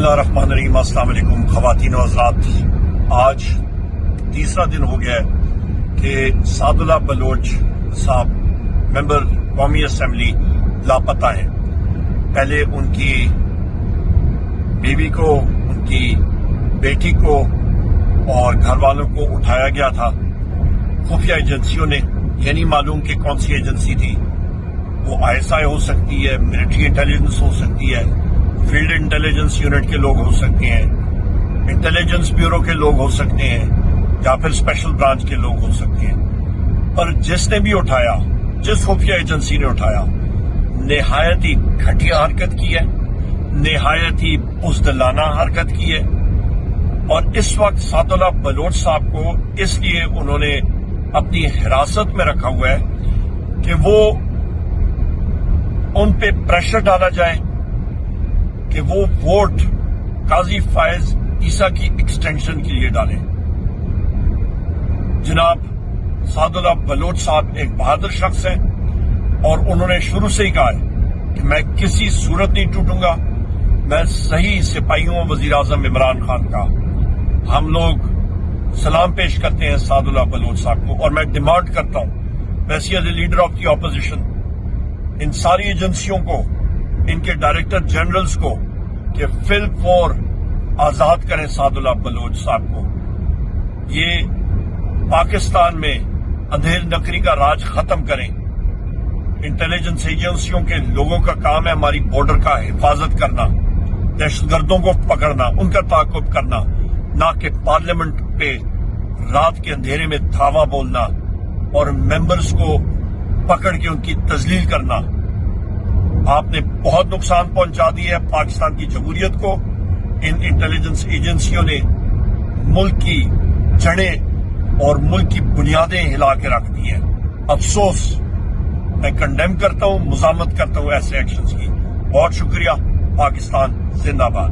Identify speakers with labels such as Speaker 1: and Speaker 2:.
Speaker 1: اللہ الرحمن الرحیم۔ السلام علیکم خواتین و حضرات، آج تیسرا دن ہو گیا ہے کہ سعد اللہ بلوچ صاحب ممبر قومی اسمبلی لاپتہ ہیں۔ پہلے ان کی بیوی کو، ان کی بیٹی کو اور گھر والوں کو اٹھایا گیا تھا خفیہ ایجنسیوں نے، یہ نہیں معلوم کہ کون سی ایجنسی تھی، وہ ISI ہو سکتی ہے، ملٹری انٹیلیجنس ہو سکتی ہے، فیلڈ انٹیلیجنس یونٹ کے لوگ ہو سکتے ہیں، انٹیلیجنس بیورو کے لوگ ہو سکتے ہیں، یا پھر اسپیشل برانچ کے لوگ ہو سکتے ہیں۔ پر جس نے بھی اٹھایا، جس خفیہ ایجنسی نے اٹھایا، نہایت ہی گھٹیا حرکت کی ہے، نہایت ہی بزدلانہ حرکت کی ہے۔ اور اس وقت سعد اللہ بلوچ صاحب کو اس لیے انہوں نے اپنی حراست میں رکھا ہوا ہے کہ وہ ان پہ پریشر ڈالا جائے کہ وہ ووٹ قاضی فائز عیسیٰ کی ایکسٹینشن کے لیے ڈالیں۔ جناب سعد اللہ بلوچ صاحب ایک بہادر شخص ہیں اور انہوں نے شروع سے ہی کہا ہے کہ میں کسی صورت نہیں ٹوٹوں گا، میں صحیح سپاہی ہوں وزیر اعظم عمران خان کا۔ ہم لوگ سلام پیش کرتے ہیں سعد اللہ بلوچ صاحب کو، اور میں ڈیمانڈ کرتا ہوں ویسے as a leader of the opposition ان ساری ایجنسیوں کو، ان کے ڈائریکٹر جنرلز کو کہ فی الفور آزاد کریں سعد اللہ بلوچ صاحب کو۔ یہ پاکستان میں اندھیر نکری کا راج ختم کریں۔ انٹیلیجنس ایجنسیوں کے لوگوں کا کام ہے ہماری بارڈر کا حفاظت کرنا، دہشت گردوں کو پکڑنا، ان کا تعاقب کرنا، نہ کہ پارلیمنٹ پہ رات کے اندھیرے میں دھاوا بولنا اور ممبرز کو پکڑ کے ان کی تذلیل کرنا۔ آپ نے بہت نقصان پہنچا دیا ہے پاکستان کی جمہوریت کو۔ ان انٹیلیجنس ایجنسیوں نے ملک کی جڑیں اور ملک کی بنیادیں ہلا کے رکھ دی ہیں۔ افسوس، میں کنڈیم کرتا ہوں، مذمت کرتا ہوں ایسے ایکشنز کی۔ بہت شکریہ۔ پاکستان زندہ باد۔